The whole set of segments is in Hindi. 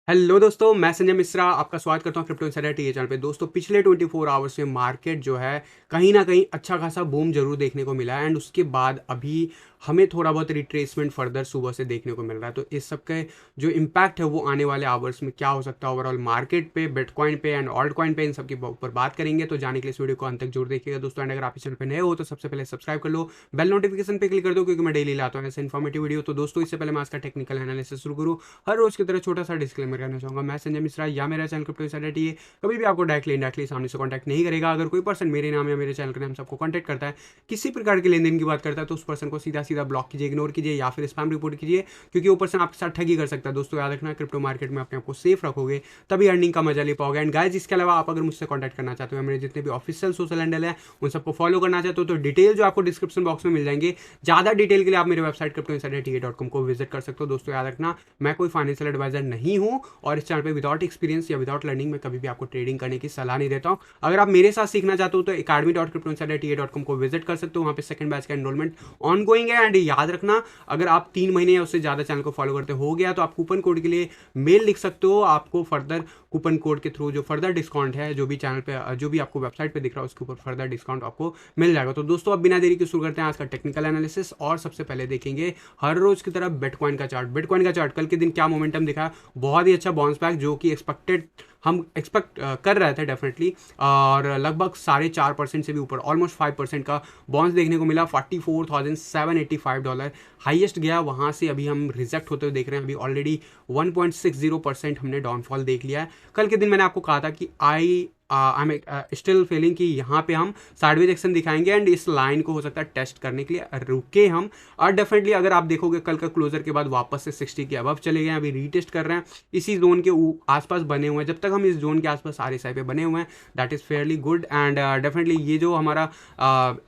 हेलो दोस्तों, मैं संजय मिश्रा आपका स्वागत करता हूँ क्रिप्टो इनसाइडर टी चैनल पे। दोस्तों, पिछले 24 आवर्स में मार्केट जो है कहीं ना कहीं अच्छा खासा बूम जरूर देखने को मिला है एंड उसके बाद अभी हमें थोड़ा बहुत रिट्रेसमेंट फर्दर सुबह से देखने को मिल रहा है। तो इस सब के जो इम्पैक्ट है वो आने वाले आवर्स में क्या हो सकता है ओवरऑल मार्केट पे, बिटकॉइन पे एंड ऑल्ट कॉइन पे, इन सब के ऊपर बात करेंगे। तो जाने के लिए इस वीडियो को अंत तक जरूर देखिएगा दोस्तों। एंड अगर आप इस चैनल पर नए हो तो सबसे पहले सब्सक्राइब कर लो, बेल नोटिफिकेशन पे क्लिक कर दो, क्योंकि मैं डेली लाता हूँ ऐसे इन्फॉर्मेटिव वीडियो। तो दोस्तों, इससे पहले मैं इसका टेक्निकल एनालिसिस शुरू करूँ, हर रोज की तरह छोटा सा डिस्क्लेमर करना चाहूंगा। मैं संजय मिश्रा या मेरा चैनल क्रिप्टो इनसाइडर है कभी भी आपको डायरेक्टली इनडायरेक्टली सामने से कॉन्टैक्ट नहीं करेगा। अगर कोई पर्सन मेरे नाम या मेरे चैनल के नाम से आपको कॉन्टैक्ट करता है, किसी प्रकार के लेन देन की बात करता है, तो उस पर्सन को सीधा सीधा ब्लॉक कीजिए, इग्नोर कीजिए या फिर स्पैम रिपोर्ट कीजिए, क्योंकि वो पर्सन आपके साथ ठगी कर सकता है। दोस्तों, याद रखना, क्रिप्टो मार्केट में अपने आपको सेफ रखोगे तभी अर्निंग का मजा ले पाओगे। एंड गाइस, इसके अलावा आप अगर मुझसे कॉन्टैक्ट करना चाहते हो, मेरे जितने भी ऑफिशियल सोशल हैंडल है उन सबको फॉलो करना चाहते हो, तो डिटेल जो आपको डिस्क्रिप्शन बॉक्स में मिल जाएंगे। ज्यादा डिटेल के लिए आप मेरे वेबसाइट cryptoinsiderta.com को विजिट कर सकते हो। दोस्तों, याद रखना, मैं कोई फाइनेंशियल एडवाइजर नहीं हूं और इस चैनल पे विदाउट एक्सपीरियंस या विदाउट लर्निंग में कभी भी आपको ट्रेडिंग करने की सलाह नहीं देता हूं। अगर आप मेरे साथ सीखना चाहते हो तो academy.cryptoinsiderta.com को विजिट कर सकते हो। वहां पे सेकंड बैच का एनरोलमेंट ऑन गोइंग है। एंड याद रखना, अगर आप 3 महीने या उससे ज्यादा चैनल को फॉलो करते हो गया तो आप कूपन कोड के लिए मेल लिख सकते हो। आपको फर्दर कूपन कोड के थ्रू जो फर्दर डिस्काउंट है, जो भी चैनल पे, जो भी आपको वेबसाइट पे दिख रहा है, उसके ऊपर फर्दर डिस्काउंट आपको मिल जाएगा। तो दोस्तों, अब बिना देरी के शुरू करते हैं आज का टेक्निकल एनालिसिस। और सबसे पहले देखेंगे हर रोज की तरफ बिटकॉइन का चार्ट। बिटकॉइन का चार्ट कल के दिन क्या मोमेंटम दिखा, बहुत ही अच्छा बाउंस बैक, जो कि एक्सपेक्टेड, हम एक्सपेक्ट कर रहे थे डेफिनेटली। और लगभग 4.5% से भी ऊपर, ऑलमोस्ट 5% का बाउंस देखने को मिला। $44,785 हाईएस्ट गया, वहां से अभी हम रिजेक्ट होते हुए देख रहे हैं। अभी ऑलरेडी 1.60% हमने डाउनफॉल देख लिया है। कल के दिन मैंने आपको कहा था कि आई एम स्टिल फीलिंग कि यहाँ पे हम साइडवेज एक्शन दिखाएंगे एंड इस लाइन को हो सकता है टेस्ट करने के लिए रुके हम। और डेफिनेटली अगर आप देखोगे कल का क्लोजर के बाद वापस से 60 के अबव चले गए, अभी रीटेस्ट कर रहे हैं, इसी जोन के आसपास बने हुए हैं। जब तक हम इस जोन के आसपास RSI पे बने हुए हैं, that is fairly good. And definitely ये जो हमारा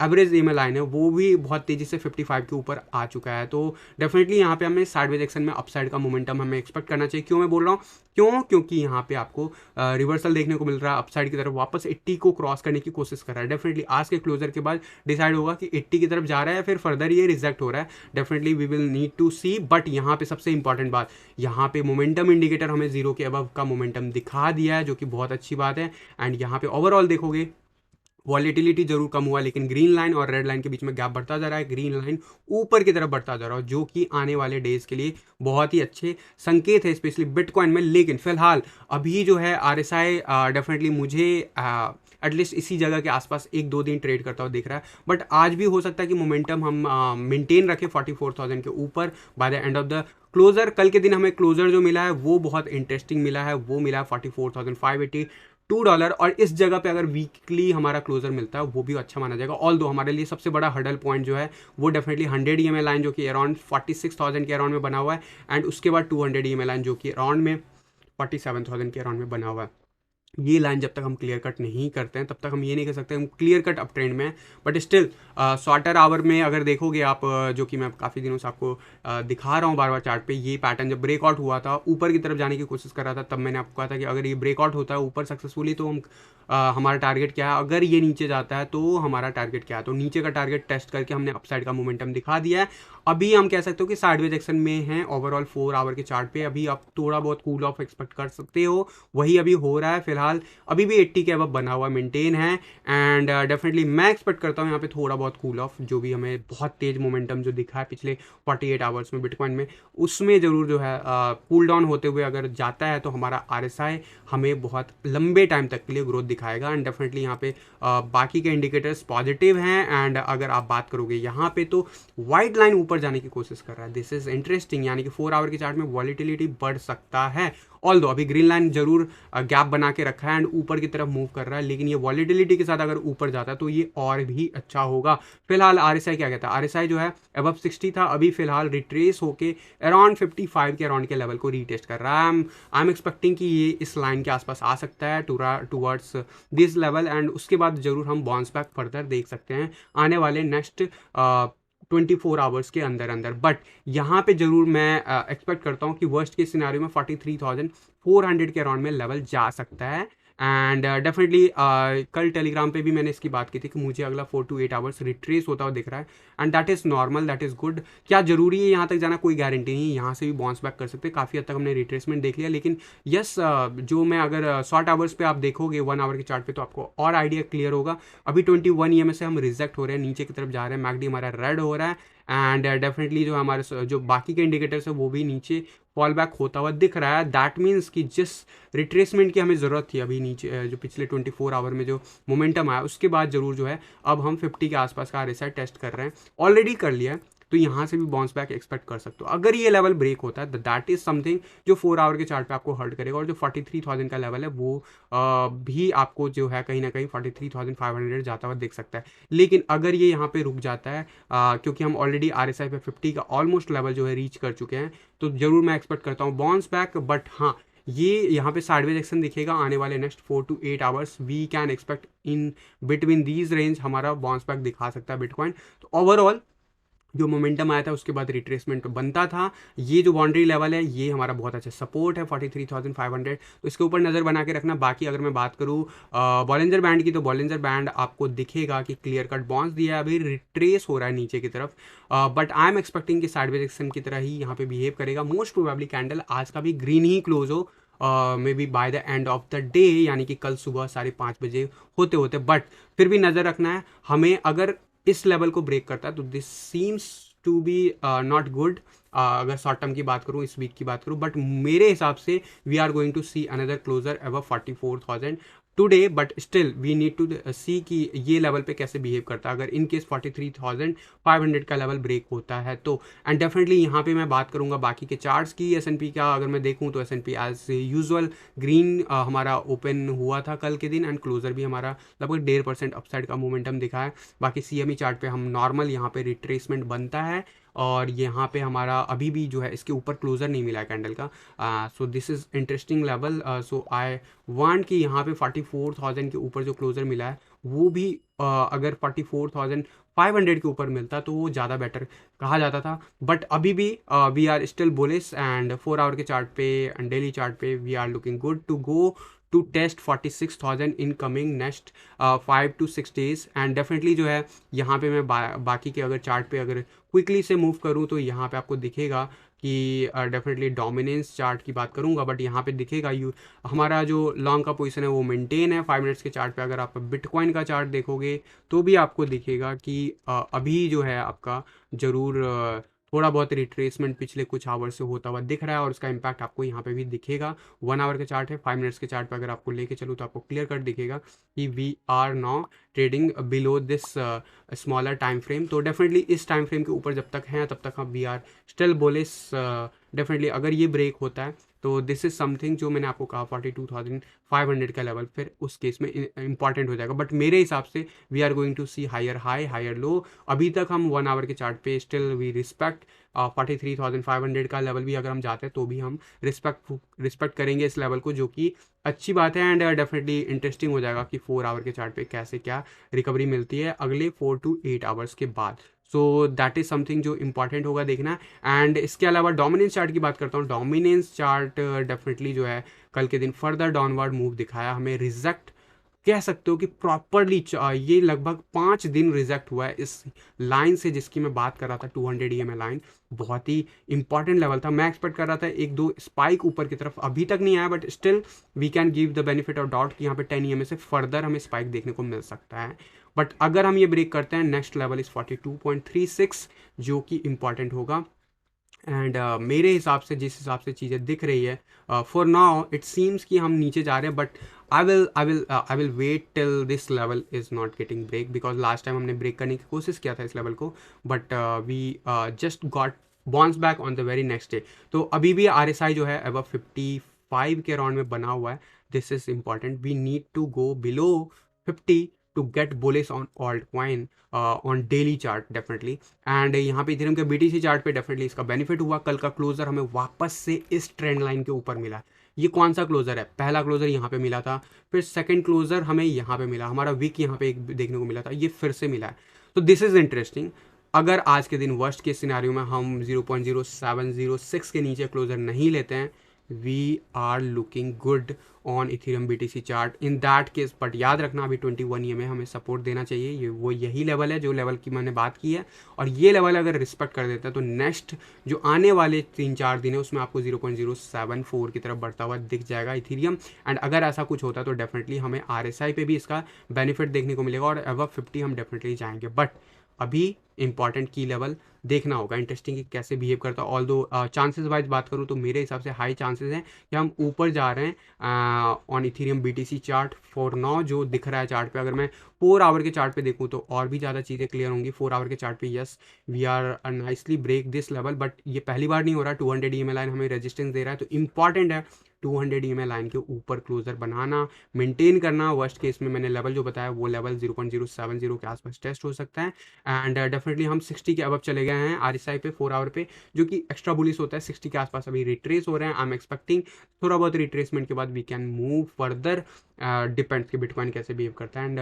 एवरेज EMA लाइन है वो भी बहुत तेजी से 55 के ऊपर आ चुका है। तो डेफिनेटली यहाँ पे हमें साइडवेज एक्शन में अपसाइड का मोमेंटम हमें एक्सपेक्ट करना चाहिए। क्यों मैं बोल रहा हूँ, क्योंकि यहाँ पे आपको रिवर्सल देखने को मिल रहा है, अपसाइड की तरफ वापस 80 को क्रॉस करने की कोशिश कर रहा है। डेफिनेटली आज के क्लोजर के बाद डिसाइड होगा कि 80 की तरफ जा रहा है या फिर फर्दर ये रिजेक्ट हो रहा है। Definitely we will need to see. But यहाँ पे सबसे इंपॉर्टेंट बात, यहाँ पे मोमेंटम इंडिकेटर हमें 0 के अबव का मोमेंटम दिखा दिया है, जो कि बहुत अच्छी बात है। एंड यहाँ पे ओवरऑल देखोगे वॉलेटिलिटी जरूर कम हुआ, लेकिन ग्रीन लाइन और रेड लाइन के बीच में गैप बढ़ता जा रहा है। ग्रीन लाइन ऊपर की तरफ बढ़ता जा रहा है, जो कि आने वाले डेज के लिए बहुत ही अच्छे संकेत है, स्पेशली बिटकॉइन में। लेकिन फिलहाल अभी जो है RSI डेफिनेटली मुझे एटलीस्ट इसी जगह के आसपास 1-2 दिन ट्रेड करता हुआ दिख रहा है। बट आज भी हो सकता है कि मोमेंटम हम मेंटेन रखें 44,000 के ऊपर by the end of the closure. कल के दिन हमें क्लोजर जो मिला है वो बहुत इंटरेस्टिंग मिला है, वो मिला है $44,582। और इस जगह पे अगर वीकली हमारा क्लोजर मिलता है वो भी अच्छा माना जाएगा। ऑल दो हमारे लिए सबसे बड़ा हर्डल पॉइंट जो है वो डेफिनेटली 100 EMA लाइन, जो कि अराउंड 46,000 के अराउंड में बना हुआ है। एंड उसके बाद 200 EMA लाइन, जो कि अराउंड में 47,000 के अराउंड में बना हुआ है। ये लाइन जब तक हम क्लियर कट नहीं करते हैं तब तक हम ये नहीं कह सकते हम क्लियर कट अप ट्रेंड में हैं। बट स्टिल शॉर्टर आवर में अगर देखोगे आप, जो कि मैं काफ़ी दिनों से आपको दिखा रहा हूँ बार बार चार्ट पे, ये पैटर्न जब ब्रेकआउट हुआ था, ऊपर की तरफ जाने की कोशिश कर रहा था, तब मैंने आपको कहा था कि अगर ये ब्रेकआउट होता है ऊपर सक्सेसफुली तो हम हमारा टारगेट क्या है, अगर ये नीचे जाता है तो हमारा टारगेट क्या है। तो नीचे का टारगेट टेस्ट करके हमने अपसाइड का मोमेंटम दिखा दिया है। अभी हम कह सकते हो कि साइडवेज एक्शन में हैं ओवरऑल 4 आवर के चार्ट पे। अभी आप थोड़ा बहुत कूल ऑफ एक्सपेक्ट कर सकते हो, वही अभी हो रहा है। फिलहाल अभी भी 80 के अब बना हुआ मेंटेन है। एंड डेफिनेटली मैं एक्सपेक्ट करता हूँ यहाँ पे थोड़ा बहुत कूल ऑफ, जो भी हमें बहुत तेज मोमेंटम जो दिखा है पिछले 48 आवर्स में बिटकॉइन में, उसमें ज़रूर जो है कूल डाउन होते हुए अगर जाता है तो हमारा RSI हमें बहुत लंबे टाइम तक के लिए ग्रोथ दिखाएगा। एंड डेफिनेटली यहाँ पे बाकी के इंडिकेटर्स पॉजिटिव हैं। एंड अगर आप बात करोगे यहाँ पे तो वाइट लाइन ऊपर जाने की कोशिश कर रहा है, दिस इज इंटरेस्टिंग। यानी कि 4 आवर के चार्ट में वॉलिटिलिटी बढ़ सकता है। ऑल दो अभी ग्रीन लाइन जरूर गैप बना के रखा है एंड ऊपर की तरफ मूव कर रहा है, लेकिन ये वॉलिटिलिटी के साथ अगर ऊपर जाता है तो ये और भी अच्छा होगा। फिलहाल RSI क्या कहता है, RSI जो है अबव 60 था, अभी फिलहाल रिट्रेस होके अराउंड 55 के अराउंड के लेवल को रीटेस्ट कर रहा है। आई एम एक्सपेक्टिंग कि ये इस लाइन के आसपास आ सकता है टूवर्ड्स दिस लेवल। एंड उसके बाद जरूर हम बाउंस बैक फर्दर देख सकते हैं आने वाले नेक्स्ट 24 आवर्स के अंदर अंदर। बट यहाँ पे जरूर मैं एक्सपेक्ट करता हूँ कि वर्स्ट के सिनारियो में 43,400 के अराउंड में लेवल जा सकता है। एंड डेफिनेटली कल टेलीग्राम पे भी मैंने इसकी बात की थी कि मुझे अगला 4 to 8 आवर्स रिट्रेस होता हुआ दिख रहा है, and that is normal, that is good. क्या ज़रूरी है यहाँ तक जाना, कोई गारंटी नहीं है, यहाँ से भी बाउंस बैक कर सकते हैं। काफ़ी हद तक हमने रिट्रेसमेंट देख लिया, लेकिन यस जो मैं अगर शॉर्ट आवर्स पे आप देखोगे 1 आवर के चार्ट पे, तो आपको और आइडिया क्लियर होगा। अभी 21 EMA से हम रिजेक्ट हो रहे हैं, नीचे की तरफ जा रहे हैं, मैकडी हमारा रेड हो रहा है, एंड डेफिनेटली जो हमारे जो बाकी के इंडिकेटर्स है वो भी नीचे फॉल बैक होता हुआ दिख रहा है। दैट मीन्स कि जिस रिट्रेसमेंट की हमें ज़रूरत थी अभी नीचे जो पिछले 24 आवर में जो मोमेंटम आया, उसके बाद ज़रूर जो है अब हम 50 के आसपास का RSI टेस्ट कर रहे हैं, ऑलरेडी कर लिया है, तो यहाँ से भी बाउंस बैक एक्सपेक्ट कर सकते हो। अगर ये लेवल ब्रेक होता है, दैट इज समथिंग जो 4 आवर के चार्ट पे आपको हर्ट करेगा, और जो 43,000 का लेवल है वो भी आपको जो है कहीं ना कहीं 43,500 जाता हुआ दिख सकता है। लेकिन अगर ये यहाँ पे रुक जाता है, क्योंकि हम ऑलरेडी RSI पे 50 का ऑलमोस्ट लेवल जो है रीच कर चुके हैं, तो ज़रूर मैं एक्सपेक्ट करता हूँ बाउंस बैक। बट हाँ, ये यहाँ पे साइडवेज एक्शन दिखेगा आने वाले next 4 to 8 hours. We can expect in between these range हमारा बाउंस बैक दिखा सकता है बिटकॉइन। तो ओवरऑल जो मोमेंटम आया था उसके बाद रिट्रेसमेंट बनता था। ये जो बाउंड्री लेवल है ये हमारा बहुत अच्छा सपोर्ट है 43,500, तो इसके ऊपर नज़र बना के रखना। बाकी अगर मैं बात करूँ बॉलिंजर बैंड की, तो बॉलिंजर बैंड आपको दिखेगा कि क्लियर कट बाउंस दिया है, अभी रिट्रेस हो रहा है नीचे की तरफ, बट आई एम एक्सपेक्टिंग कि साइडवेज एक्शन की तरह ही यहाँ पे बिहेव करेगा। मोस्ट प्रोबेबली कैंडल आज का भी ग्रीन ही क्लोज हो, may be bye the end of the day, यानी कि कल सुबह 5:30 बजे होते होते। बट फिर भी नज़र रखना है हमें, अगर इस लेवल को ब्रेक करता है तो this seems to be not good. अगर शॉर्ट टर्म की बात करूँ, इस वीक की बात करूँ, बट मेरे हिसाब से we are going to see another closure over 44,000 today, but still we need to see कि ये लेवल पे कैसे बिहेव करता है। अगर इन केस 43,500 का लेवल ब्रेक होता है तो, एंड डेफिनेटली यहाँ पे मैं बात करूँगा बाकी के चार्ट्स की। S&P का अगर मैं देखूँ तो S&P एज यूजुअल ग्रीन हमारा ओपन हुआ था कल के दिन, एंड क्लोजर भी हमारा लगभग 1.5% अपसाइड का मोमेंटम दिखा है। बाकी CME चार्ट पे हम नॉर्मल यहाँ पे रिट्रेसमेंट बनता है, और यहाँ पे हमारा अभी भी जो है इसके ऊपर क्लोजर नहीं मिला है कैंडल का। So this is interesting level. So I want कि यहाँ पे 44,000 के ऊपर जो क्लोजर मिला है वो भी अगर 44,500 के ऊपर मिलता तो वो ज़्यादा बेटर कहा जाता था। बट अभी भी we are still bullish, and 4 hour के चार्ट पे एंड डेली चार्ट पे we are looking good to go to test 46,000 in coming next 5 to 6 days। And definitely जो है यहाँ पे मैं बाकी के अगर चार्ट पे अगर क्विकली से मूव करूँ तो यहाँ पे आपको दिखेगा कि डेफिनेटली डोमिनेंस चार्ट की बात करूँगा, बट यहाँ पे दिखेगा हमारा जो लॉन्ग का पोजीशन है वो मेंटेन है 5 मिनट्स के चार्ट पे। अगर आप बिटकॉइन का चार्ट देखोगे तो भी आपको दिखेगा कि अभी जो है आपका ज़रूर थोड़ा बहुत रिट्रेसमेंट पिछले कुछ आवर से होता हुआ दिख रहा है, और उसका इम्पैक्ट आपको यहाँ पे भी दिखेगा। 1 आवर का चार्ट है, 5 मिनट्स के चार्ट पे अगर आपको लेके चलूँ तो आपको क्लियर कट दिखेगा कि we are now trading below this smaller time frame. तो डेफिनेटली इस टाइम फ्रेम के ऊपर जब तक हैं तब तक हम we are still bullish. Definitely अगर ये ब्रेक होता है तो दिस इज समथिंग जो मैंने आपको कहा 42,500 का लेवल फिर उस केस में इंपॉर्टेंट हो जाएगा। बट मेरे हिसाब से we are going to see higher high higher low. अभी तक हम 1 आवर के चार्ट पे स्टिल वी रिस्पेक्ट 43,500 का लेवल भी अगर हम जाते हैं तो भी हम रिस्पेक्ट करेंगे इस लेवल को, जो कि अच्छी बात है। एंड डेफिनेटली इंटरेस्टिंग हो जाएगा कि 4 आवर के चार्ट पे कैसे क्या रिकवरी मिलती है अगले 4 to 8 आवर्स के बाद। सो दैट इज़ समथिंग जो इंपॉर्टेंट होगा देखना। एंड इसके अलावा डोमिनेंस चार्ट की बात करता हूँ। डोमिनेंस चार्ट डेफिनेटली जो है कल के दिन फर्दर डाउनवर्ड मूव दिखाया, हमें रिजेक्ट कह सकते हो कि प्रॉपरली ये लगभग 5 दिन रिजेक्ट हुआ है इस लाइन से जिसकी मैं बात कर रहा था। 200 EMA लाइन बहुत ही इंपॉर्टेंट लेवल था। मैं एक्सपेक्ट कर रहा था 1-2 स्पाइक ऊपर की तरफ, अभी तक नहीं आया, but still we can give the benefit of doubt कि यहाँ पे 10 EMA से फर्दर हमें स्पाइक देखने को मिल सकता है। बट अगर हम ये ब्रेक करते हैं, नेक्स्ट लेवल इज 42.36 जो कि इंपॉर्टेंट होगा। एंड मेरे हिसाब से जिस हिसाब से चीज़ें दिख रही है फॉर नाउ इट सीम्स कि हम नीचे जा रहे हैं, but I will wait till this level is not getting break, because last time हमने ब्रेक करने की कोशिश किया था इस लेवल को, but we just got bounce back on the very next day. तो अभी भी RSI जो है अब 55 के अराउंड में बना हुआ है। This is important, we need to go below 50 to get bullish on altcoin on daily chart definitely। And यहाँ पे इथेरियम के BTC चार्ट पे डेफिनेटली इसका बेनिफिट हुआ। कल का क्लोजर हमें वापस से इस ट्रेंड लाइन के ऊपर मिला। ये कौन सा क्लोजर है? पहला क्लोजर यहाँ पे मिला था, फिर सेकंड क्लोजर हमें यहाँ पे मिला, हमारा वीक यहाँ पे एक देखने को मिला था, ये फिर से मिला है। तो दिस इज इंटरेस्टिंग। अगर आज के दिन वर्स्ट के सिनेरियो में हम 0.0706 के नीचे क्लोजर नहीं लेते हैं, we are looking good on Ethereum BTC chart in that case. But याद रखना अभी 21 EMA हमें सपोर्ट देना चाहिए, ये वो यही लेवल है जो लेवल की मैंने बात की है, और ये लेवल अगर रिस्पेक्ट कर देता है तो नेक्स्ट जो आने वाले 3-4 दिन है उसमें आपको 0.074 की तरफ बढ़ता हुआ दिख जाएगा इथेरियम। एंड अगर ऐसा कुछ होता है तो डेफिनेटली हमें RSI पे भी इसका बेनिफिट देखने को मिलेगा और अबव 50 हम डेफिनेटली जाएंगे। बट अभी इंपॉर्टेंट की लेवल देखना होगा इंटरेस्टिंग कि कैसे बिहेव करता है। ऑल दो चांसेस वाइज बात करूँ तो मेरे हिसाब से हाई चांसेस हैं कि हम ऊपर जा रहे हैं on Ethereum BTC chart for now जो दिख रहा है चार्ट पे। अगर मैं 4 आवर के चार्ट पे देखूँ तो और भी ज़्यादा चीज़ें क्लियर होंगी। 4 आवर के चार्ट पे yes we are nicely break this level, but ये पहली बार नहीं हो रहा। 200 EMA लाइन हमें रेजिस्टेंस दे रहा है, तो इंपॉर्टेंट है 200 EMA लाइन के ऊपर क्लोजर बनाना, मेंटेन करना। वर्स्ट केस में मैंने लेवल जो बताया वो लेवल 0.070 के आसपास टेस्ट हो सकता है। एंड डेफिनेटली हम 60 के अबव चले गए हैं RSI पे 4 आवर पे, जो कि एक्स्ट्रा बुलिश होता है। 60 के आसपास अभी रिट्रेस हो रहे हैं। आई एम एक्सपेक्टिंग थोड़ा बहुत रिट्रेसमेंट के बाद we can move further. Depends कि बिटकॉइन कैसे बिहेव करता है एंड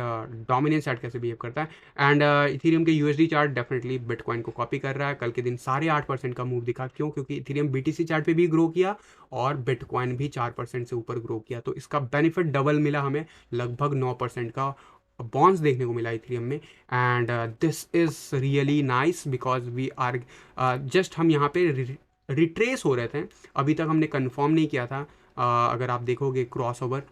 डोमिनेंस चार्ट कैसे बिहेव करता है। एंड इथेरियम के USD चार्ट डेफिनेटली बिटकॉइन को कॉपी कर रहा है। कल के दिन 8.5% का मूव दिखा, क्यों? क्योंकि इथेरियम BTC चार्ट पे भी ग्रो किया और बिटकॉइन भी 4% से ऊपर ग्रो किया, तो इसका बेनिफिट डबल मिला हमें। लगभग 9% का बॉन्स देखने को मिला इथेरियम में। And this is really nice because we are just हम यहाँ पे रिट्रेस हो रहे थे, अभी तक हमने कंफर्म नहीं किया था। अगर आप देखोगे क्रॉस ओवर,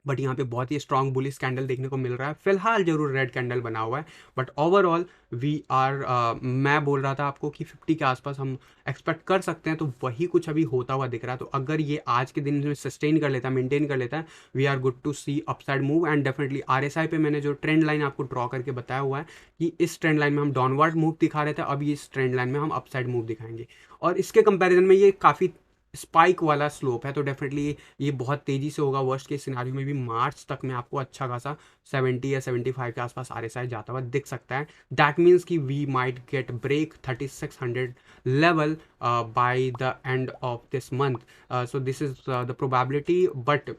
बट यहाँ पे बहुत ही स्ट्रॉन्ग बुलिश कैंडल देखने को मिल रहा है। फिलहाल जरूर रेड कैंडल बना हुआ है, बट ओवरऑल वी आर मैं बोल रहा था आपको कि 50 के आसपास हम एक्सपेक्ट कर सकते हैं, तो वही कुछ अभी होता हुआ दिख रहा है। तो अगर ये आज के दिन में सस्टेन कर लेता है, मेंटेन कर लेता है, we are good to see upside move. And definitely RSI पे मैंने जो ट्रेंड लाइन आपको ड्रॉ करके बताया हुआ है कि इस ट्रेंड लाइन में हम डाउनवर्ड मूव दिखा रहे थे, अब इस ट्रेंड लाइन में हम अपसाइड मूव दिखाएंगे। और इसके कंपैरिजन में ये काफ़ी स्पाइक वाला स्लोप है, तो डेफिनेटली ये बहुत तेज़ी से होगा। वर्स्ट के सिनारियो में भी मार्च तक में आपको अच्छा खासा 70 या 75 के आसपास RSI जाता हुआ दिख सकता है। दैट मीन्स कि we might get break 3600 level by the end of this month. So this is the probability, but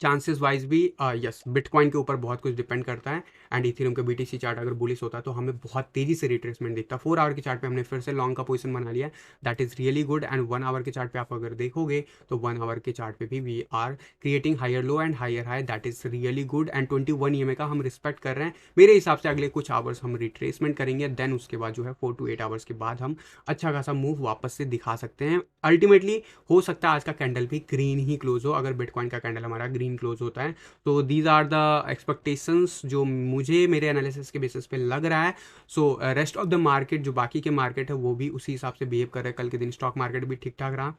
chances wise भी यस बिटकॉइन के ऊपर बहुत कुछ डिपेंड करता है। एंड इथेरियम का BTC चार्ट अगर बुलिश होता है तो हमें बहुत तेजी से रिट्रेसमेंट दिखता है। 4 आवर के चार्ट पे हमने फिर से लॉन्ग का पोजीशन बना लिया, that is really good. And 1 hour के चार्ट पे आप अगर देखोगे तो 1 आवर के चार्ट पे भी we are creating higher low and higher high, that is really good. And 21 EMA का हम रिस्पेक्ट कर रहे हैं। मेरे हिसाब से अगले कुछ आवर्स हम रिट्रेसमेंट करेंगे, देन उसके बाद जो है 4 to 8 आवर्स के बाद हम अच्छा खासा मूव वापस से दिखा सकते हैं। अल्टीमेटली हो सकता है आज का कैंडल भी ग्रीन ही क्लोज हो, अगर बिटकॉइन का कैंडल हमारा ग्रीन क्लोज होता है तो दीज आर द एक्सपेक्टेशंस जो मुझे मेरे एनालिसिस के बेसिस पे लग रहा है। So rest of the market, जो बाकी के मार्केट है वो भी उसी हिसाब से बिहेव कर रहे हैं। कल के दिन स्टॉक मार्केट भी ठीक ठाक रहा।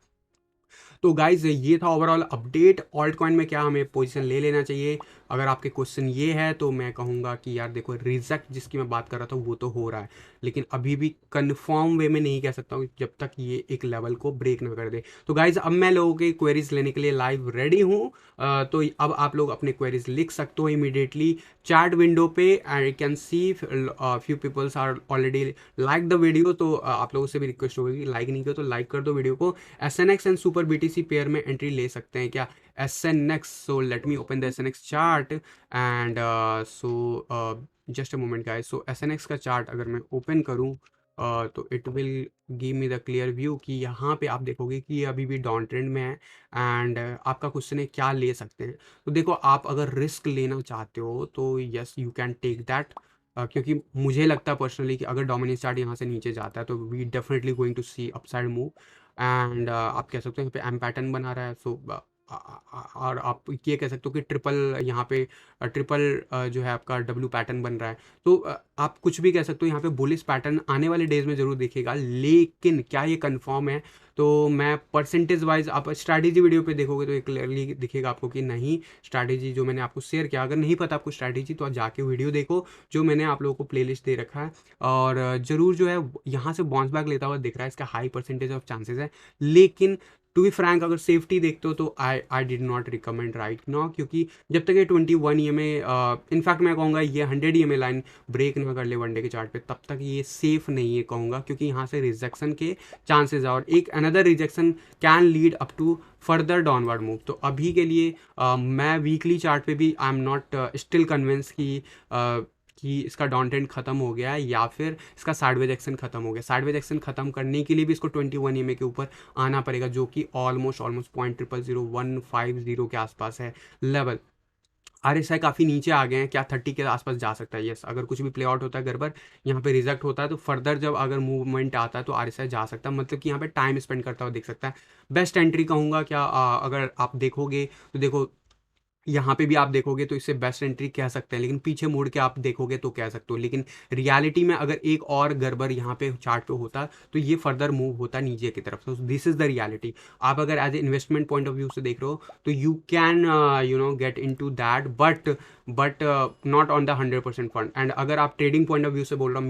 तो गाइज ये था ओवरऑल अपडेट। ऑल्ट कॉइन में क्या हमें पोजीशन ले लेना चाहिए, अगर आपके क्वेश्चन ये है तो मैं कहूँगा कि यार देखो, रिजेक्ट जिसकी मैं बात कर रहा था वो तो हो रहा है, लेकिन अभी भी कंफर्म वे में नहीं कह सकता हूँ जब तक ये एक लेवल को ब्रेक ना कर दे। तो गाइज अब मैं लोगों के क्वेरीज लेने के लिए लाइव रेडी हूँ। तो अब आप लोग अपने क्वेरीज लिख सकते हो इमीडिएटली चैट विंडो पे। I can see few peoples are already like the video, तो आप लोगों से भी रिक्वेस्ट होगी, लाइक नहीं किया तो लाइक कर दो वीडियो को। SNX and super BTC pair में एंट्री ले सकते हैं क्या? SNX, so let me open the SNX chart and so just a moment guys. So SNX का चार्ट अगर मैं ओपन करूं तो it will give me the clear view कि यहाँ पे आप देखोगे कि ये अभी भी डाउन ट्रेंड में है। एंड आपका क्वेश्चन है क्या ले सकते हैं, तो देखो आप अगर रिस्क लेना चाहते हो तो yes you can take that. क्योंकि मुझे लगता है पर्सनली कि अगर डोमिनेंस चार्ट यहाँ से नीचे जाता है तो we definitely going to see upside move. And आप कह सकते हो यहाँ पे एम पैटर्न बना रहा है। सो और आप ये कह सकते हो कि ट्रिपल यहाँ पे ट्रिपल जो है आपका W पैटर्न बन रहा है। तो आप कुछ भी कह सकते हो, यहाँ पे बुलिश पैटर्न आने वाले डेज में जरूर दिखेगा, लेकिन क्या ये कंफर्म है? तो मैं परसेंटेज वाइज, आप स्ट्रैटेजी वीडियो पे देखोगे तो ये क्लियरली दिखेगा आपको कि नहीं, स्ट्रैटेजी जो मैंने आपको शेयर किया, अगर नहीं पता आपको स्ट्रैटेजी तो आप जाके वीडियो देखो जो मैंने आप लोगों को प्लेलिस्ट दे रखा है। और ज़रूर जो है यहाँ से बाउंस बैक लेता हुआ दिख रहा है, इसका हाई परसेंटेज ऑफ चांसेस है। लेकिन टू बी फ्रैंक, अगर सेफ्टी देखते हो तो I did not recommend right now, क्योंकि जब तक ये 21 EMA, इनफैक्ट मैं कहूँगा ये 100 EMA लाइन ब्रेक ना कर ले वनडे के चार्ट पे, तब तक ये सेफ नहीं है कहूँगा, क्योंकि यहाँ से रिजेक्शन के चांसेस है और एक another rejection can lead up to further downward move. तो अभी के लिए मैं वीकली चार्ट पे भी I am not still convince कि इसका डाउन ट्रेंड खत्म हो गया है या फिर इसका साइडवेज एक्शन खत्म हो गया। साइडवेज एक्शन खत्म करने के लिए भी इसको 21 EMA के ऊपर आना पड़ेगा, जो कि ऑलमोस्ट 0.0000150 के आसपास है लेवल। RSI काफ़ी नीचे आ गए हैं, क्या 30 के आसपास जा सकता है? यस, अगर कुछ भी प्ले आउट होता है गड़बड़, यहाँ पे रिजेक्ट होता है, तो फर्दर जब अगर मूवमेंट आता है तो RSI जा सकता है, मतलब कि यहाँ पे टाइम स्पेंड करता हुआ दिख सकता है। बेस्ट एंट्री कहूँगा क्या, अगर आप देखोगे तो देखो यहाँ पे भी आप देखोगे तो इससे बेस्ट एंट्री कह सकते हैं, लेकिन पीछे मुड़ के आप देखोगे तो कह सकते हो। लेकिन रियलिटी में अगर एक और गड़बड़ यहाँ पे चार्ट पे होता तो ये फर्दर मूव होता नीचे की तरफ। तो दिस इज द रियलिटी। आप अगर as a investment point of view से देख रहे हो तो you can get in to that, but not on the 100% fund. And अगर आप ट्रेडिंग पॉइंट ऑफ व्यू से बोल रहा हूँ,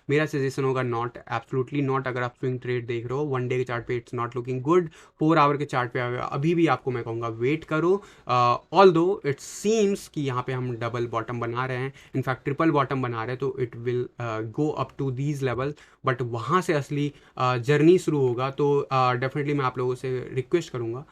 मेरा सजेशन होगा नॉट, एब्सोल्युटली नॉट। अगर आप स्विंग ट्रेड देख रहे हो वन डे के चार्ट पे it's not looking good, 4 hour के चार्ट पे अभी भी आपको मैं कहूँगा वेट करो। ऑल दो इट सीम्स कि यहाँ पे हम डबल बॉटम बना रहे हैं, इनफैक्ट ट्रिपल बॉटम बना रहे हैं, तो it will go up to these level, but वहाँ से असली जर्नी शुरू होगा। तो डेफिनेटली मैं आप लोगों से रिक्वेस्ट करूँगा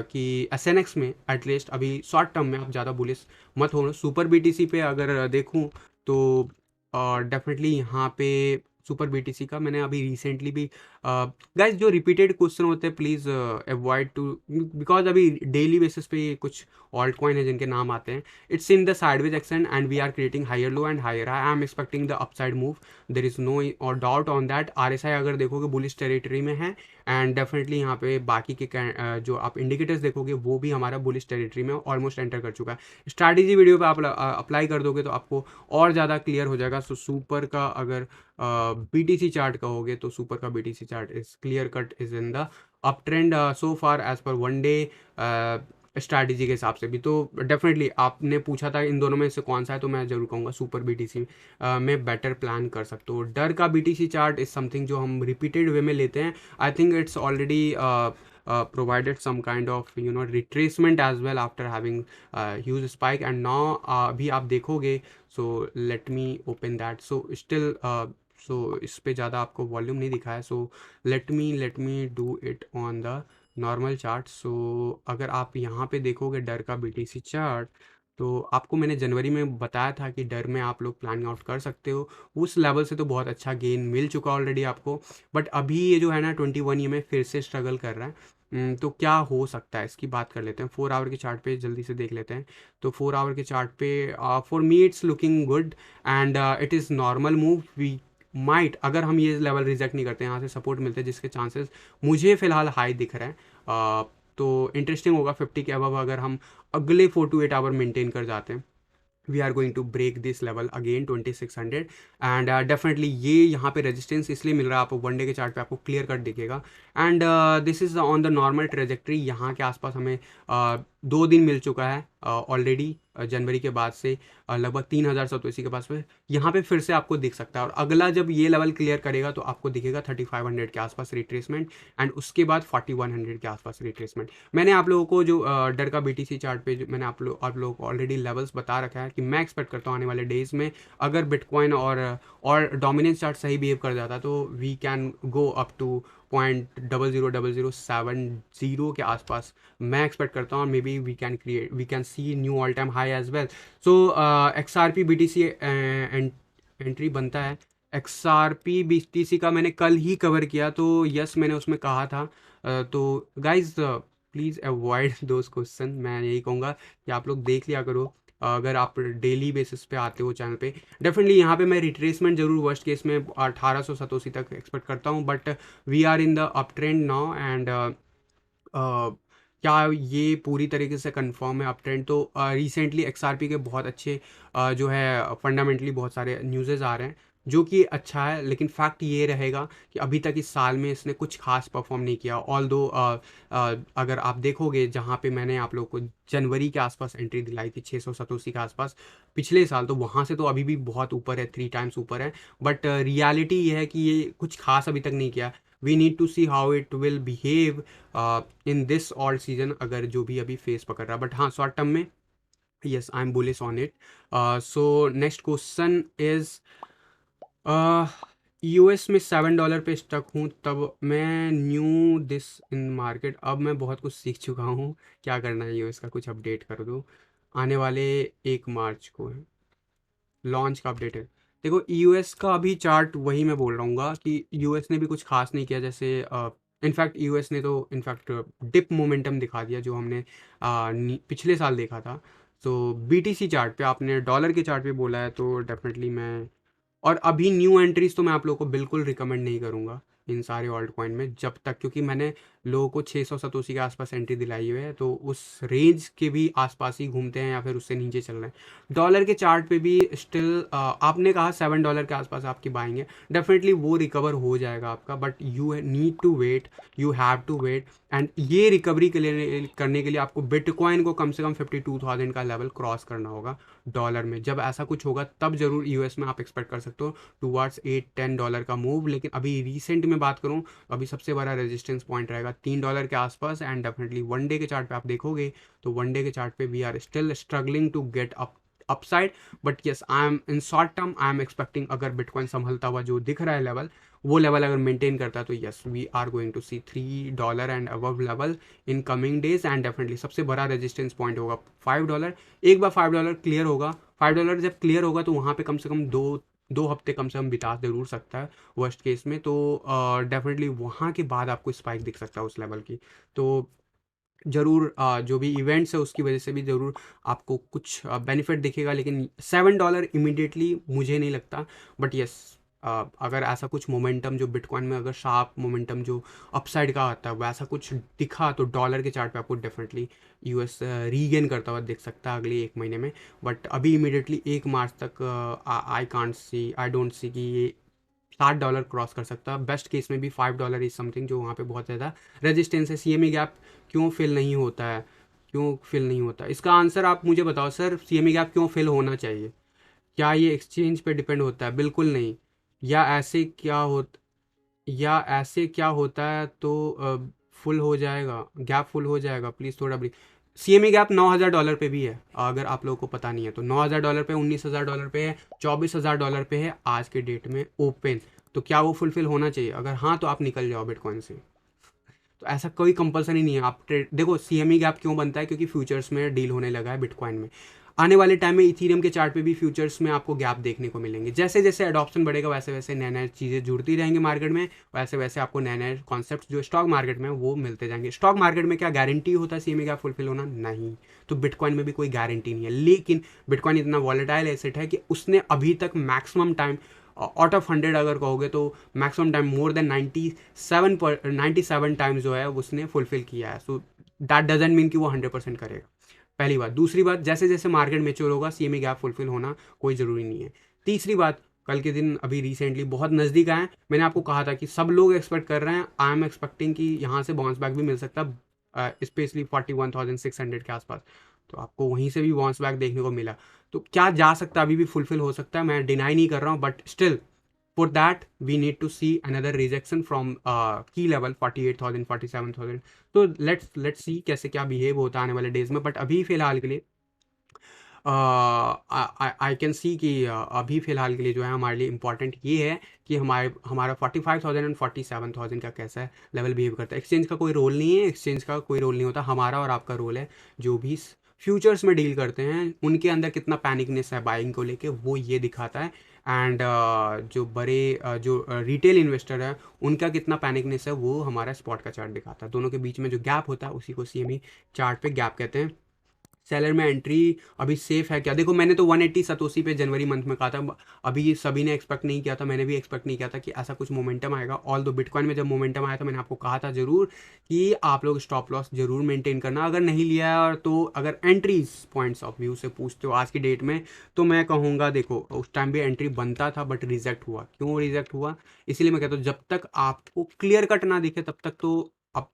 कि SNX में एटलीस्ट अभी शॉर्ट टर्म में आप ज़्यादा बुलिश मत हो। सुपर BTC पे अगर देखूँ तो डेफिनेटली यहाँ पे सुपर BTC का मैंने अभी रिसेंटली भी, गाइज जो रिपीटेड क्वेश्चन होते हैं प्लीज़ अवॉइड टू, बिकॉज अभी डेली बेसिस पे कुछ ऑल्ट कॉइन है जिनके नाम आते हैं। It's in the sideways action and we are creating higher low and higher high. I am expecting the upside move, there is no और डाउट ऑन दैट। RSI अगर देखोगे बुलिश टेरिटरी में है, एंड डेफिनेटली यहाँ पे बाकी के जो आप इंडिकेटर्स देखोगे वो भी हमारा बुलिश टेरिटरी में ऑलमोस्ट एंटर कर चुका है। स्ट्रैटेजी वीडियो पे आप अप्लाई कर दोगे तो आपको और ज़्यादा क्लियर हो जाएगा। सो सुपर का अगर BTC चार्ट कहोगे तो सुपर का BTC chart is clear cut is in the up trend so far as per one day strategy के हिसाब से भी। तो डेफिनेटली आपने पूछा था इन दोनों में से कौन सा है, तो मैं जरूर कहूँगा सुपर BTC में बेटर प्लान कर सकते हो। डर का BTC चार्ट इज समथिंग जो हम रिपीटेड वे में लेते हैं। I think it's already provided some kind of retracement as well after having huge spike, and now अभी आप देखोगे, so let me open that, so still so इस पे ज़्यादा आपको वॉल्यूम नहीं दिखा है, so let me do it on the normal chart. So अगर आप यहाँ पे देखोगे डर का BTC चार्ट, तो आपको मैंने जनवरी में बताया था कि डर में आप लोग प्लानिंग आउट कर सकते हो। उस लेवल से तो बहुत अच्छा गेन मिल चुका ऑलरेडी आपको, बट अभी ये जो है ना 21 EMA फिर से स्ट्रगल कर रहा है। तो क्या हो सकता है इसकी बात कर लेते हैं। 4 आवर के चार्ट पे जल्दी से देख लेते हैं। तो 4 आवर के चार्ट पे for me it's looking good and it is normal move. We might, अगर हम ये लेवल रिजेक्ट नहीं करते, यहाँ से सपोर्ट मिलते हैं जिसके चांसेस मुझे फ़िलहाल हाई दिख रहे हैं। तो इंटरेस्टिंग होगा 50 के अबव अगर हम अगले 4 to 8 आवर मेंटेन कर जाते हैं। We are going to break this level again 2600 and definitely ये यहाँ पे रेजिस्टेंस इसलिए मिल रहा है आपको, वन डे के चार्ट पे आपको क्लियर कट दिखेगा। And this is on the normal trajectory. यहाँ के आसपास हमें 2 दिन मिल चुका है ऑलरेडी जनवरी के बाद से, लगभग 3087 के पास में यहाँ पे फिर से आपको दिख सकता है। और अगला जब ये लेवल क्लियर करेगा तो आपको दिखेगा 3500 के आसपास रिट्रेसमेंट, एंड उसके बाद 4100 के आसपास रिट्रेसमेंट। मैंने आप लोगों को जो डर का BTC चार्ट पे मैंने आप लोगों को ऑलरेडी लेवल्स बता रखा है कि मैं एक्सपेक्ट करता हूँ आने वाले डेज में अगर बिटकॉइन और डोमिनेंस चार्ट सही बिहेव कर जाता तो we can go up to 0.00070 के आसपास मैं एक्सपेक्ट करता हूँ। Maybe we can see new all time high as well. So XRP BTC entry बनता है। XRP BTC का मैंने कल ही कवर किया, तो यस मैंने उसमें कहा था। तो guys please avoid those question. मैं यही कहूँगा कि आप लोग देख लिया करो अगर आप डेली बेसिस पे आते हो चैनल पे। डेफिनेटली यहाँ पे मैं रिट्रेसमेंट जरूर वर्स्ट केस में 1887 तक एक्सपेक्ट करता हूँ, but we are in the up trend now and क्या ये पूरी तरीके से कंफर्म है अप ट्रेंड? तो रिसेंटली XRP के बहुत अच्छे जो है फंडामेंटली बहुत सारे न्यूज़ेज़ आ रहे हैं जो कि अच्छा है, लेकिन फैक्ट ये रहेगा कि अभी तक इस साल में इसने कुछ खास परफॉर्म नहीं किया। ऑल दो अगर आप देखोगे जहाँ पे मैंने आप लोगों को जनवरी के आसपास एंट्री दिलाई थी 687 के आसपास पिछले साल, तो वहाँ से तो अभी भी बहुत ऊपर है, 3 टाइम्स ऊपर है। बट रियलिटी ये है कि ये कुछ खास अभी तक नहीं किया। We need to see how it will behave in this all season, अगर जो भी अभी फेस पकड़ रहा है। बट हाँ, शॉर्ट टर्म में yes, I'm bullish on it. So next question is US में $7 पे स्टक हूँ, तब मैं न्यू दिस इन मार्केट। अब मैं बहुत कुछ सीख चुका हूँ, क्या करना है US का कुछ अपडेट कर दो। आने वाले 1 मार्च को है। लॉन्च का अपडेट है। देखो यूएस का अभी चार्ट वही मैं बोल रहा हूँ कि यूएस ने भी कुछ खास नहीं किया, जैसे इनफैक्ट यूएस ने तो इनफैक्ट डिप मोमेंटम दिखा दिया जो हमने पिछले साल देखा था। तो बीटीसी चार्ट पे आपने डॉलर के चार्ट पे बोला है, तो डेफिनेटली मैं, और अभी न्यू एंट्रीज तो मैं आप लोगों को बिल्कुल रिकमेंड नहीं करूँगा इन सारे ऑल्ट कॉइन में, जब तक, क्योंकि मैंने लोगों को 600 सतोसी के आसपास एंट्री दिलाई हुई है, तो उस रेंज के भी आसपास ही घूमते हैं या फिर उससे नीचे चल रहे हैं। डॉलर के चार्ट पे भी स्टिल आपने कहा $7 के आसपास आपकी बाइंग है, डेफिनेटली वो रिकवर हो जाएगा आपका, but you need to wait, you have to wait. And ये रिकवरी के लिए करने के लिए आपको बिटकॉइन को कम से कम 52,000 का लेवल क्रॉस करना होगा डॉलर में। जब ऐसा कुछ होगा तब जरूर यूएस में आप एक्सपेक्ट कर सकते हो टूवर्ड्स $8-10 का मूव। लेकिन अभी रिसेंट में बात करूं, अभी सबसे बड़ा रेजिस्टेंस पॉइंट रहेगा $3 के आसपास। एंड डेफिनेटली वन डे के चार्ट पे आप देखोगे तो वन डे के चार्ट पे we are still struggling to get up upside, but yes I am in short term I am expecting, अगर बिटकॉइन संभलता हुआ जो दिख रहा है लेवल, वो लेवल अगर मेंटेन करता है तो yes we are going to see $3 and above level in coming days. And definitely सबसे बड़ा रेजिस्टेंस पॉइंट होगा $5। एक बार $5 क्लियर होगा, $5 जब क्लियर होगा तो वहाँ पे कम से कम दो हफ्ते कम से कम बिता ज़रूर सकता है वर्स्ट केस में। तो डेफिनेटली वहाँ के बाद आपको स्पाइक दिख सकता है उस लेवल की। तो ज़रूर जो भी इवेंट्स है उसकी वजह से भी ज़रूर आपको कुछ बेनिफिट दिखेगा, लेकिन $7 इमीडिएटली मुझे नहीं लगता। बट यस अगर ऐसा कुछ मोमेंटम जो बिटकॉइन में, अगर शार्प मोमेंटम जो अपसाइड का आता है वैसा कुछ दिखा, तो डॉलर के चार्ट पे आपको डेफिनेटली यूएस रीगेन करता हुआ दिख सकता है अगले एक महीने में। बट अभी इमीडिएटली 1 मार्च तक आई डोंट सी कि ये $7 क्रॉस कर सकता है। बेस्ट केस में भी $5 इज समथिंग जो वहाँ पे बहुत ज़्यादा रेजिस्टेंस है। सीएमई गैप क्यों फिल नहीं होता है, क्यों फिल नहीं होता, इसका आंसर आप मुझे बताओ सर। सीएमई गैप क्यों फिल होना चाहिए? क्या ये एक्सचेंज पे डिपेंड होता है? बिल्कुल नहीं। या ऐसे क्या हो, या ऐसे क्या होता है तो फुल हो जाएगा, गैप फुल हो जाएगा? प्लीज़ थोड़ा ब्रीफ। सीएमई गैप $9,000 पे भी है, अगर आप लोगों को पता नहीं है तो। $9,000 पे, $19,000 पे है, $24,000 पे है आज के डेट में ओपन। तो क्या वो फुलफिल होना चाहिए? अगर हाँ तो आप निकल जाओ बिटकॉइन से। तो ऐसा कोई कंपलसरी नहीं है। आप ट्रेड देखो, सीएमई गैप क्यों बनता है? क्योंकि फ्यूचर्स में डील होने लगा है बिटकॉइन में। आने वाले टाइम में इथीरियम के चार्ट पे भी फ्यूचर्स में आपको गैप देखने को मिलेंगे। जैसे जैसे अडॉप्शन बढ़ेगा वैसे वैसे नए नए चीज़ें जुड़ती रहेंगी मार्केट में, वैसे वैसे आपको नए नए कॉन्सेप्ट जो स्टॉक मार्केट में वो मिलते जाएंगे। स्टॉक मार्केट में क्या गारंटी होता है सीएमई गैप फुलफिल होना? नहीं। तो बिटकॉइन में भी कोई गारंटी नहीं है। लेकिन बिटकॉइन इतना वॉलेटाइल एसेट है कि उसने अभी तक मैक्सिमम टाइम, आउट ऑफ 100 अगर कहोगे तो maximum time more than 97 times जो है उसने फुलफिल किया है। सो दैट डजेंट मीन कि वो 100% करेगा, पहली बात। दूसरी बात, जैसे जैसे मार्केट मेच्योर होगा सीएमई गैप फुलफिल होना कोई ज़रूरी नहीं है। तीसरी बात, कल के दिन अभी रिसेंटली बहुत नज़दीक आए, मैंने आपको कहा था कि सब लोग एक्सपेक्ट कर रहे हैं, आई एम एक्सपेक्टिंग कि यहाँ से बाउंस बैक भी मिल सकता है, स्पेशली 41,600 के आसपास। तो आपको वहीं से भी बाउंस बैक देखने को मिला। तो क्या जा सकता है, अभी भी फुलफिल हो सकता है, मैं डिनाई नहीं कर रहा हूँ, but still for that we need to see another rejection from key level 48,000 47,000। तो let's see कैसे क्या बिहेव होता है आने वाले डेज में। बट अभी फिलहाल के लिए आई कैन सी कि अभी फ़िलहाल के लिए जो है हमारे लिए इम्पॉर्टेंट ये है कि हमारा 45,000 एंड 47,000 का कैसा लेवल बिहेव करता है। एक्सचेंज का कोई रोल नहीं है, एक्सचेंज का कोई रोल नहीं होता, हमारा और आपका रोल है। जो भी फ्यूचर्स में डील करते हैं उनके अंदर कितना पैनिकनेस है बाइंग को लेके, वो ये दिखाता है। एंड जो बड़े जो रिटेल इन्वेस्टर है उनका कितना पैनिकनेस है वो हमारा स्पॉट का चार्ट दिखाता है। दोनों के बीच में जो गैप होता है उसी को सीएमई चार्ट पे गैप कहते हैं। सेलर में एंट्री अभी सेफ है क्या? देखो मैंने तो 180 सतोसी पे जनवरी मंथ में कहा था, अभी सभी ने एक्सपेक्ट नहीं किया था, मैंने भी एक्सपेक्ट नहीं किया था कि ऐसा कुछ मोमेंटम आएगा। ऑल दो बिटकॉइन में जब मोमेंटम आया था मैंने आपको कहा था ज़रूर कि आप लोग स्टॉप लॉस जरूर मेंटेन करना, अगर नहीं लिया है तो। अगर एंट्रीज पॉइंट्स ऑफ व्यू से पूछते हो आज की डेट में, तो मैं कहूँगा देखो उस टाइम भी एंट्री बनता था बट रिजेक्ट हुआ। क्यों रिजेक्ट हुआ? इसलिए मैं कहता हूँ जब तक आपको क्लियर कट ना दिखे तब तक तो अब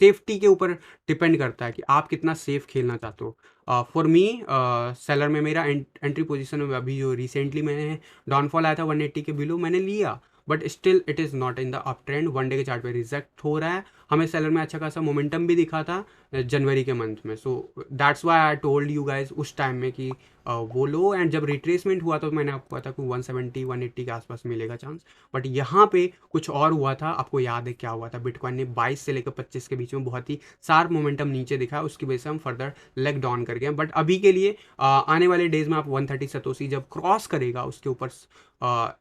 सेफ्टी के ऊपर डिपेंड करता है कि आप कितना सेफ खेलना चाहते हो। फॉर मी सेलर में मेरा एंट्री पोजीशन में अभी जो रिसेंटली मैंने डाउनफॉल आया था 180 के बिलो मैंने लिया, but still it is not in the up trend. One day के चार्ट पे रिजेक्ट हो रहा है। हमें सेलर में अच्छा खासा मोमेंटम भी दिखा था जनवरी के मंथ में। So that's why I told you guys उस टाइम में कि वो लो, एंड जब रिट्रेसमेंट हुआ तो मैंने आपको कहा था कि 170 180 के आसपास मिलेगा चांस। बट यहाँ पे कुछ और हुआ था, आपको याद है क्या हुआ था? बिटकॉइन ने 22 से लेकर 25 के बीच में बहुत ही शार्प मोमेंटम नीचे दिखा, उसकी वजह से हम फर्दर लेग डाउन कर गए। बट अभी के लिए आने वाले डेज में आप 130 सतोसी जब क्रॉस करेगा, उसके ऊपर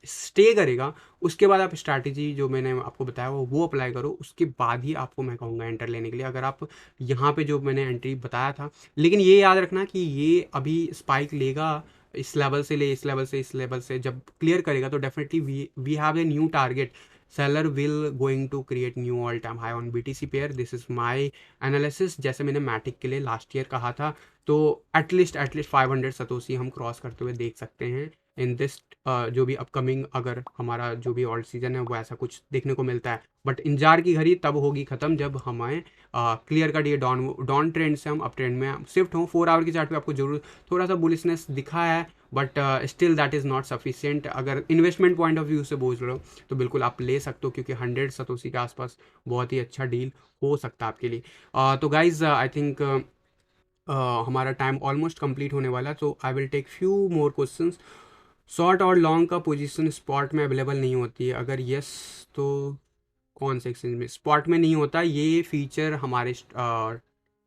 स्टे करेगा, उसके बाद आप स्ट्रैटेजी जो मैंने आपको बताया वो अप्लाई करो, उसके बाद ही आपको मैं कहूँगा एंटर लेने के लिए, अगर आप यहाँ पे जो मैंने एंट्री बताया था। लेकिन ये याद रखना कि ये अभी स्पाइक लेगा, इस लेवल से ले, इस लेवल से, इस लेवल से जब क्लियर करेगा तो definitely we have a new target. Seller will going to create new all time high on BTC pair, this is my analysis. जैसे मैंने मैटिक के लिए लास्ट ईयर कहा था, तो एटलीस्ट 500 सतोसी हम क्रॉस करते हुए देख सकते हैं इन दिस जो भी अपकमिंग, अगर हमारा जो भी ऑल्ट सीजन है वो ऐसा कुछ देखने को मिलता है। बट इंतजार की घड़ी तब होगी ख़त्म जब हमें क्लियर कट ये डाउन ट्रेंड से हम अप ट्रेंड में शिफ्ट हों। 4 आवर की चार्ट पे आपको जरूर थोड़ा सा बुलिशनेस दिखा है, but still that is not sufficient. अगर इन्वेस्टमेंट पॉइंट ऑफ व्यू से बोझ रहे हो तो बिल्कुल आप ले सकते हो, क्योंकि 100 सतोसी के आसपास बहुत ही अच्छा डील हो सकता है आपके लिए। तो गाइज आई थिंक हमारा टाइम ऑलमोस्ट कंप्लीट होने वाला, तो I will take few more questions. Short और लॉन्ग का पोजीशन स्पॉट में अवेलेबल नहीं होती है, अगर यस तो कौन से एक्सचेंज में? स्पॉट में नहीं होता ये फीचर, हमारे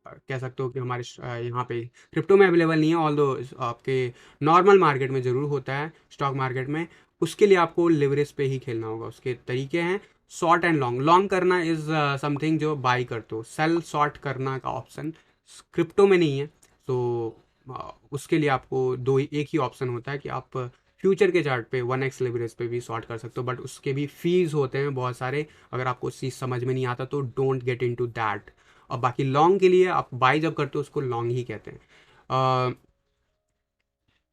कह सकते हो कि हमारे यहाँ पे क्रिप्टो में अवेलेबल नहीं है, ऑल दो आपके नॉर्मल मार्केट में ज़रूर होता है, स्टॉक मार्केट में। उसके लिए आपको लिवरेज पे ही खेलना होगा। उसके तरीके हैं शॉर्ट एंड लॉन्ग। लॉन्ग करना इज़ समथिंग जो बाई करते हो, सेल शॉर्ट करना का ऑप्शन क्रिप्टो में नहीं है। तो उसके लिए आपको एक ही ऑप्शन होता है कि आप फ्यूचर के चार्ट पे 1x लेवरेज पे भी शॉर्ट कर सकते हो, बट उसके भी फीस होते हैं बहुत सारे। अगर आपको चीज़ समझ में नहीं आता तो डोंट गेट इनटू दैट। और बाकी लॉन्ग के लिए आप बाई जब करते हो उसको लॉन्ग ही कहते हैं।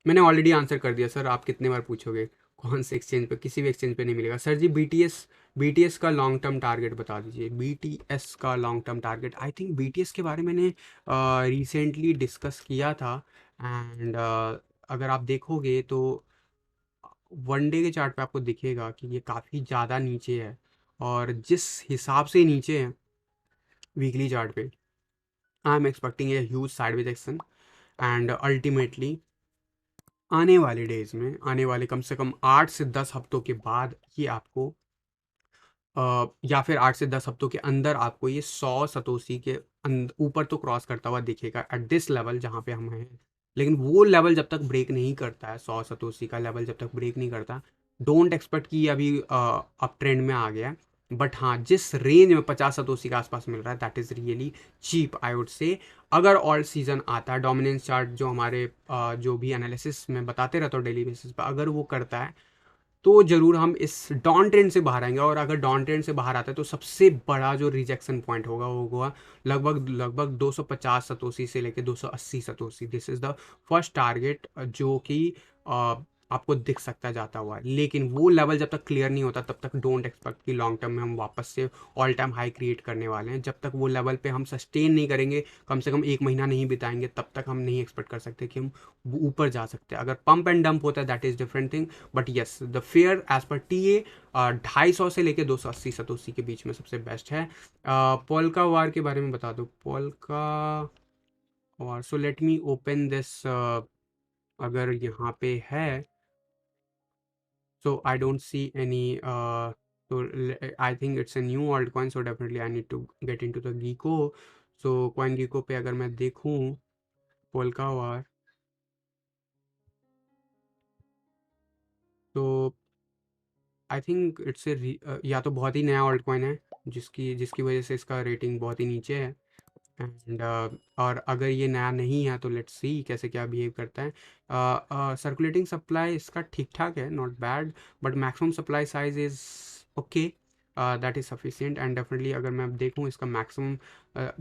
मैंने ऑलरेडी आंसर कर दिया सर, आप कितने बार पूछोगे? कौन से एक्सचेंज पे? किसी भी एक्सचेंज पे नहीं मिलेगा सर जी। BTS का लॉन्ग टर्म टारगेट बता दीजिए। BTS का long term target, I think BTS के बारे में मैंने रिसेंटली डिस्कस किया था। एंड अगर आप देखोगे तो वन डे के चार्ट पे आपको दिखेगा कि ये काफ़ी ज़्यादा नीचे है, और जिस हिसाब से नीचे है वीकली चार्ट पे, आई am expecting a huge sideways action. And ultimately आने वाले डेज में, आने वाले कम से कम 8 से 10 हफ्तों के बाद ये आपको या फिर 8 से 10 हफ्तों के अंदर आपको ये 100 सतोसी के ऊपर तो क्रॉस करता हुआ दिखेगा एट दिस लेवल जहाँ पे हम हैं। लेकिन वो लेवल जब तक ब्रेक नहीं करता है, 100 सतोसी का लेवल जब तक ब्रेक नहीं करता, डोंट एक्सपेक्ट कि अभी अप ट्रेंड में आ गया है। बट हाँ, जिस रेंज में 50 सतोसी के आसपास मिल रहा है, that is really cheap I would say. अगर ऑल सीजन आता है, डोमिनेंस चार्ट जो हमारे जो भी एनालिसिस में बताते रहता हूँ डेली बेसिस पर, अगर वो करता है तो ज़रूर हम इस डाउन ट्रेंड से बाहर आएंगे। और अगर डाउन ट्रेंड से बाहर आता है तो सबसे बड़ा जो रिजेक्शन पॉइंट होगा वो होगा लगभग 250 सतोसी से लेकर 280 satoshi. This is the first target जो कि आपको दिख सकता जाता हुआ है। लेकिन वो लेवल जब तक क्लियर नहीं होता तब तक डोंट एक्सपेक्ट कि लॉन्ग टर्म में हम वापस से ऑल टाइम हाई क्रिएट करने वाले हैं। जब तक वो लेवल पे हम सस्टेन नहीं करेंगे, कम से कम 1 महीना नहीं बिताएंगे, तब तक हम नहीं एक्सपेक्ट कर सकते कि हम ऊपर जा सकते हैं। अगर पंप एंड डंप होता है that is different thing, but yes the fair as per TA 250 से लेके 280 सतोसी के बीच में सबसे बेस्ट है। पोल्का वार के बारे में बता दो। Polka war, so let me open this. अगर यहाँ पे है so I don't see any so I think it's a new altcoin, so definitely I need to get into the Geeko. so CoinGecko पे अगर मैं देखूँ पोल्का वार, तो आई थिंक इट्स या तो बहुत ही नया ऑल्ट कॉइन है जिसकी जिसकी वजह से इसका रेटिंग बहुत ही नीचे है। एंड और अगर ये नया नहीं है तो लेट्स सी कैसे क्या बिहेव करता है। सर्कुलेटिंग सप्लाई इसका ठीक ठाक है, not bad, but maximum supply size is okay, that is sufficient. And definitely अगर मैं देखूँ इसका मैक्सिमम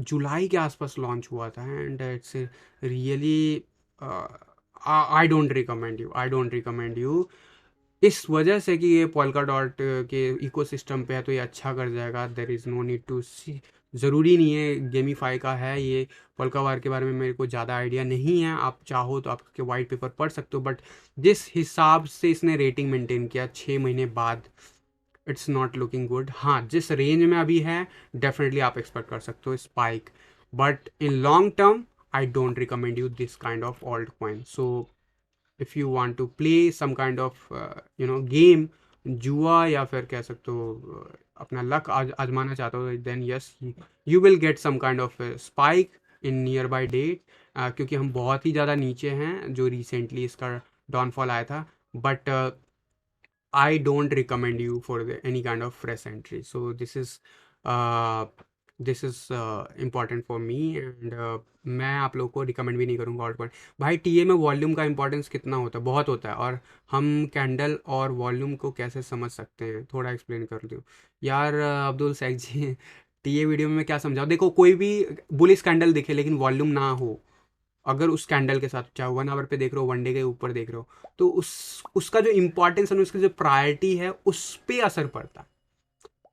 जुलाई के आसपास लॉन्च हुआ था, and it's really I don't recommend you इस वजह से कि ये पोल्का डॉट के इकोसिस्टम पे है तो ये अच्छा कर जाएगा। There is no need to see, ज़रूरी नहीं है गेमीफाई का है ये। पोल्का वार के बारे में मेरे को ज़्यादा आइडिया नहीं है, आप चाहो तो आपके वाइट पेपर पढ़ सकते हो। बट जिस हिसाब से इसने रेटिंग मेंटेन किया 6 महीने बाद, इट्स नॉट लुकिंग गुड। हाँ, जिस रेंज में अभी है डेफिनेटली आप एक्सपेक्ट कर सकते हो spike, but in long term I don't recommend you this kind of alt coin. So if you want to play some kind of game, जुआ या फिर कह सकते हो अपना लक आजमाना चाहते हो, then yes you will get some kind of spike in nearby date, क्योंकि हम बहुत ही ज़्यादा नीचे हैं जो रिसेंटली इसका डाउनफॉल आया था। But I don't recommend you for any kind of fresh entry. So this is important for me, and मैं आप लोग को रिकमेंड भी नहीं करूँगा ऑल्ट कॉइन। भाई टीए में वॉल्यूम का इंपॉर्टेंस कितना होता है, बहुत होता है, और हम कैंडल और वॉल्यूम को कैसे समझ सकते हैं थोड़ा एक्सप्लेन कर दूँ यार। अब्दुल सैक जी टीए वीडियो में मैं क्या समझाऊँ, देखो कोई भी बुलिश कैंडल दिखे लेकिन वॉल्यूम ना हो, अगर उस कैंडल के साथ चाहे 1 आवर पे देख रहे हो, 1 डे के ऊपर देख रहे हो, तो उसका जो इंपॉर्टेंस है, उसकी जो प्रायोरिटी है, उस पे असर पड़ता है।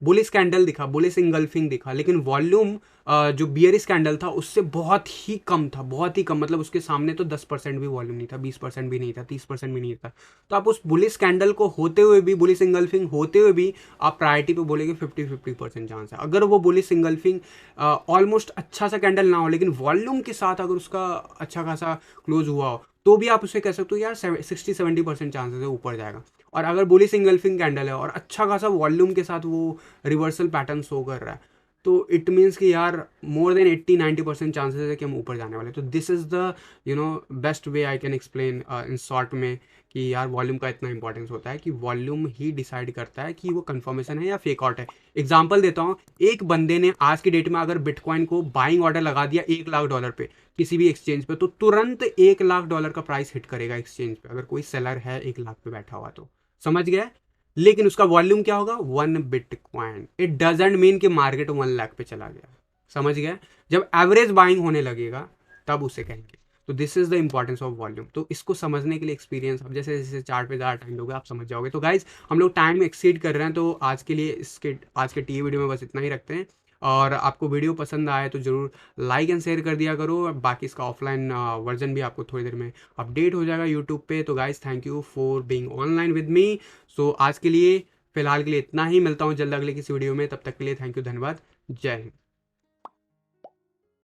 बुलिश कैंडल दिखा, बुलिश इंगल्फिंग दिखा, लेकिन वॉल्यूम जो बियरिश कैंडल था उससे बहुत ही कम था, बहुत ही कम, मतलब उसके सामने तो 10% भी वॉल्यूम नहीं था, 20% भी नहीं था, 30% भी नहीं था। तो आप उस बुलिश कैंडल को होते हुए भी, बुलिश इंगल्फिंग होते हुए भी आप प्रायोरिटी पे बोलेंगे 50% चांस है। अगर वो बुलिश इंगल्फिंग ऑलमोस्ट अच्छा सा कैंडल ना हो, लेकिन वॉल्यूम के साथ अगर उसका अच्छा खासा क्लोज हुआ हो, तो भी आप उसे कह सकते हो यार 60-70% चांसेस है ऊपर जाएगा। और अगर बुलिश इंगल्फिंग कैंडल है और अच्छा खासा वॉल्यूम के साथ वो रिवर्सल पैटर्न शो कर रहा है, तो इट मीन्स कि यार मोर देन 80-90% चांसेस है कि हम ऊपर जाने वाले। तो this is the best way I can explain in short में कि यार वॉल्यूम का इतना इंपॉर्टेंस होता है कि वॉल्यूम ही डिसाइड करता है कि वो कंफर्मेशन है या फेक आउट है। एग्जाम्पल देता हूँ, एक बंदे ने आज की डेट में अगर बिटकॉइन को बाइंग ऑर्डर लगा दिया $1,00,000 पे किसी भी एक्सचेंज पे, तो तुरंत $1,00,000 का प्राइस हिट करेगा एक्सचेंज पे, अगर कोई सेलर है 1 लाख पे बैठा हुआ तो, समझ गया। लेकिन उसका वॉल्यूम क्या होगा, 1 बिटकॉइन। इट डजेंट मीन कि मार्केट 1 लाख पे चला गया, समझ गया। जब एवरेज बाइंग होने लगेगा तब उसे कहेंगे। तो this is the importance of volume. तो इसको समझने के लिए एक्सपीरियंस, अब जैसे जैसे चार्ट पे ज़्यादा टाइम दोगे आप समझ जाओगे। तो गाइज हम लोग टाइम एक्सीड कर रहे हैं, तो आज के लिए आज के टी वीडियो में बस इतना ही रखते हैं। और आपको वीडियो पसंद आए तो ज़रूर लाइक एंड शेयर कर दिया करो। बाकी इसका ऑफलाइन वर्जन भी आपको थोड़ी देर में अपडेट हो जाएगा यूट्यूब पे। तो guys thank you for being online with me. So आज के लिए फिलहाल के लिए इतना ही, मिलता हूँ जल्द अगले किसी वीडियो में, तब तक के लिए थैंक यू, धन्यवाद, जय हिंद।